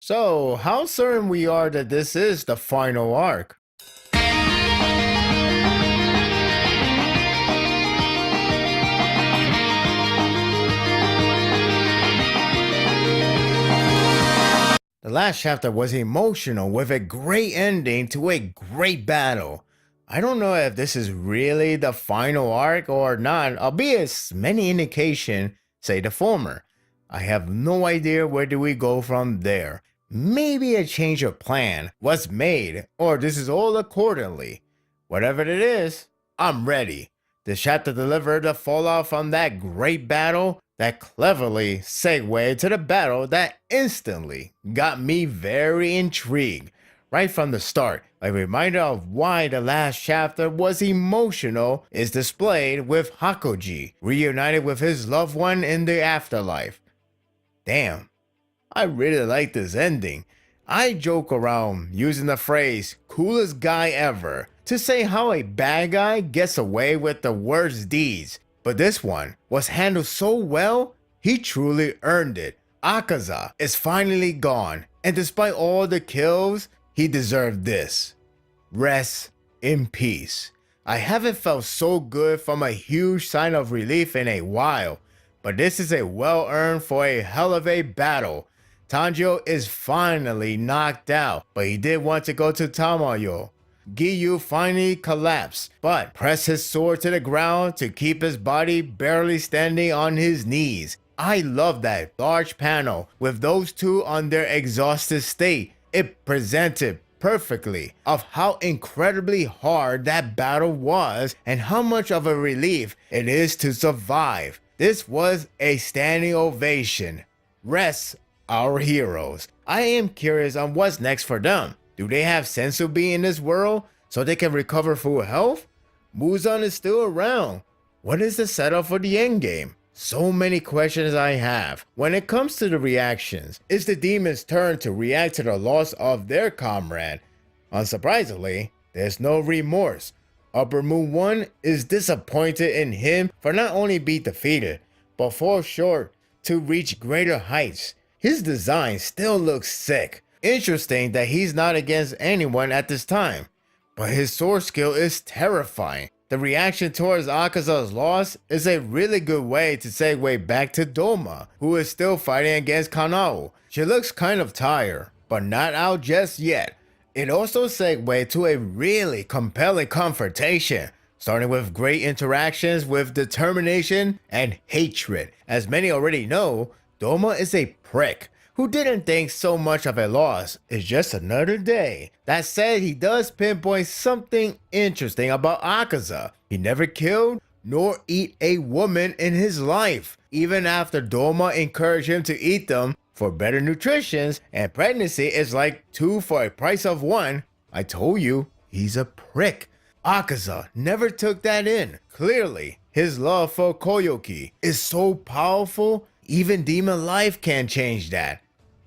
So, how certain we are that this is the final arc? The last chapter was emotional with a great ending to a great battle. I don't know if this is really the final arc or not, albeit many indications say the former. I have no idea where do we go from there. Maybe a change of plan was made, or this is all accordingly. Whatever it is, I'm ready. This chapter delivered the fallout from that great battle that cleverly segued to the battle that instantly got me very intrigued. Right from the start, a reminder of why the last chapter was emotional is displayed with Hakoji reunited with his loved one in the afterlife. Damn, I really like this ending. I joke around using the phrase coolest guy ever to say how a bad guy gets away with the worst deeds, but this one was handled so well, he truly earned it. Akaza is finally gone, and despite all the kills, he deserved this. Rest in peace. I haven't felt so good from a huge sign of relief in a while, but this is a well-earned for a hell of a battle. Tanjiro is finally knocked out, but he did want to go to Tamayo. Giyu finally collapsed, but pressed his sword to the ground to keep his body barely standing on his knees. I love that large panel with those two on their exhausted state. It presented perfectly of how incredibly hard that battle was and how much of a relief it is to survive. This was a standing ovation. Rest our heroes. I am curious on what's next for them. Do they have Sensobi in this world so they can recover full health? Muzan is still around. What is the setup for the endgame? So many questions I have. When it comes to the reactions, it's the demon's turn to react to the loss of their comrade. Unsurprisingly, there's no remorse. Upper Moon 1 is disappointed in him for not only being defeated, but fall short to reach greater heights. His design still looks sick. Interesting that he's not against anyone at this time, but his sword skill is terrifying. The reaction towards Akaza's loss is a really good way to segue back to Doma, who is still fighting against Kanao. She looks kind of tired, but not out just yet. It also segued to a really compelling confrontation, starting with great interactions with determination and hatred. As many already know, Doma is a prick who didn't think so much of a loss. It's just another day. That said, he does pinpoint something interesting about Akaza. He never killed nor eat a woman in his life, even after Doma encouraged him to eat them for better nutrition, and pregnancy is like 2 for a price of 1. I told you, he's a prick. Akaza never took that in. Clearly, his love for Koyoki is so powerful, even demon life can't change that.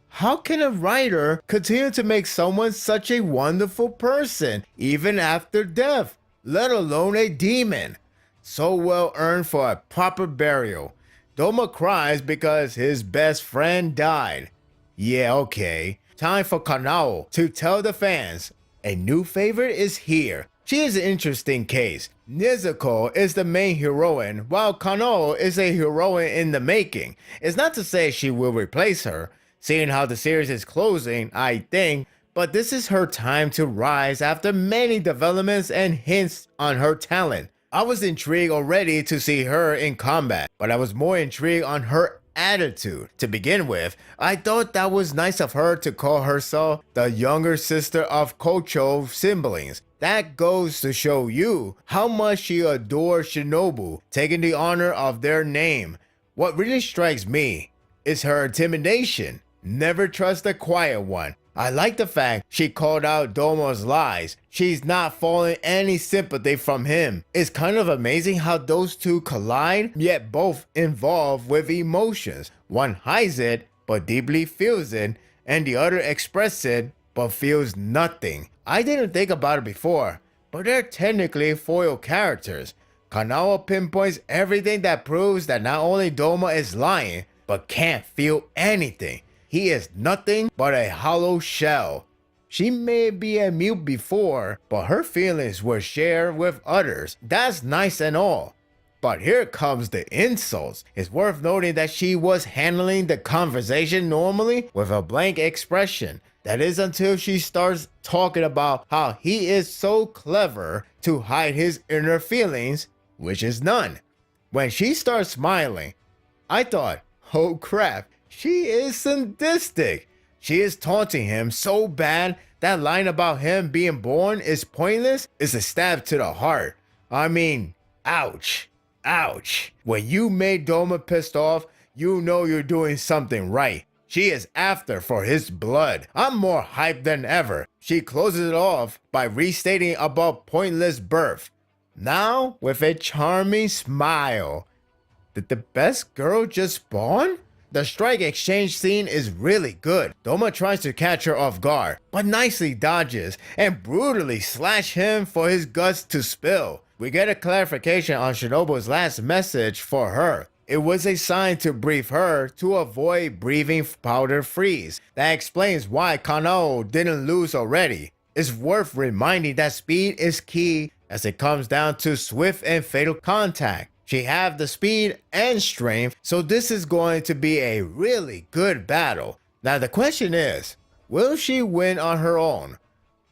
How can a writer continue to make someone such a wonderful person, even after death, let alone a demon? So well earned for a proper burial. Doma cries because his best friend died. Yeah, okay. Time for Kanao to tell the fans, a new favorite is here. She is an interesting case. Nezuko is the main heroine, while Kanao is a heroine in the making. It's not to say she will replace her, seeing how the series is closing, I think, but this is her time to rise after many developments and hints on her talent. I was intrigued already to see her in combat, but I was more intrigued on her attitude. To begin with, I thought that was nice of her to call herself the younger sister of Kocho siblings. That goes to show you how much she adores Shinobu, taking the honor of their name. What really strikes me is her intimidation. Never trust the quiet one. I like the fact she called out Doma's lies. She's not falling any sympathy from him. It's kind of amazing how those two collide, yet both involved with emotions. One hides it, but deeply feels it, and the other expresses it, but feels nothing. I didn't think about it before, but they're technically foil characters. Kanao pinpoints everything that proves that not only Doma is lying, but can't feel anything. he is nothing but a hollow shell. She may be a mute before, but her feelings were shared with others. That's nice and all. But here comes the insults. It's worth noting that she was handling the conversation normally with a blank expression. That is until she starts talking about how he is so clever to hide his inner feelings, which is none. When she starts smiling, I thought, oh crap, she is sadistic. She is taunting him so bad that line about him being born is pointless is a stab to the heart. I mean, ouch. Ouch. When you made Doma pissed off, you know you're doing something right. She is after for his blood. I'm more hyped than ever. She closes it off by restating about pointless birth. Now with a charming smile. Did the best girl just spawn? The strike exchange scene is really good. Doma tries to catch her off guard, but nicely dodges and brutally slash him for his guts to spill. We get a clarification on Shinobu's last message for her. It was a sign to brief her to avoid breathing powder freeze. That explains why Kanao didn't lose already. It's worth reminding that speed is key as it comes down to swift and fatal contact. She have the speed and strength, so this is going to be a really good battle. Now the question is, will she win on her own?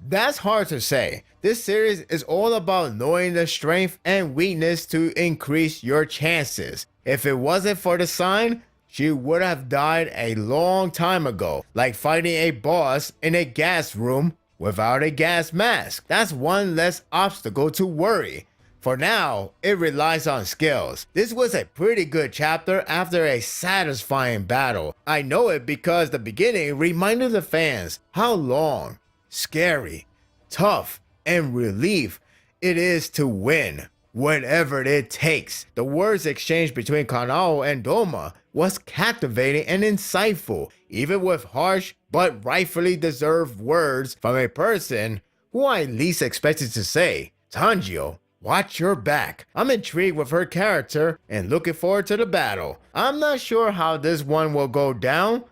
That's hard to say. This series is all about knowing the strength and weakness to increase your chances. If it wasn't for the sign, she would have died a long time ago, like fighting a boss in a gas room without a gas mask. That's one less obstacle to worry. For now, it relies on skills. This was a pretty good chapter after a satisfying battle. I know it because the beginning reminded the fans how long, scary, tough, and relief it is to win, whatever it takes. The words exchanged between Kanao and Doma was captivating and insightful, even with harsh but rightfully deserved words from a person who I least expected to say, Tanjiro. Watch your back. I'm intrigued with her character and looking forward to the battle. I'm not sure how this one will go down,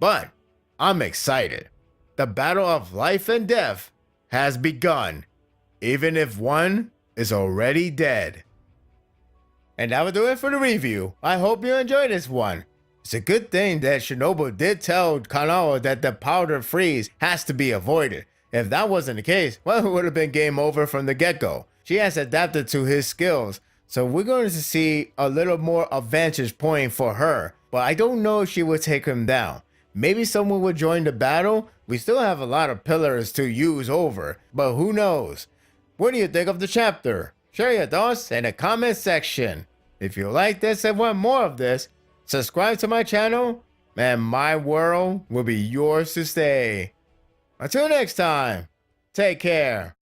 but I'm excited. The battle of life and death has begun, even if one is already dead. And that will do it for the review. I hope you enjoyed this one. It's a good thing that Shinobu did tell Kanao that the powder freeze has to be avoided. If that wasn't the case, well, it would have been game over from the get-go. She has adapted to his skills, so we're going to see a little more advantage point for her, but I don't know if she will take him down. Maybe someone will join the battle. We still have a lot of pillars to use over, but who knows? What do you think of the chapter? Share your thoughts in the comment section. If you like this and want more of this, subscribe to my channel, and my world will be yours to stay. Until next time, take care.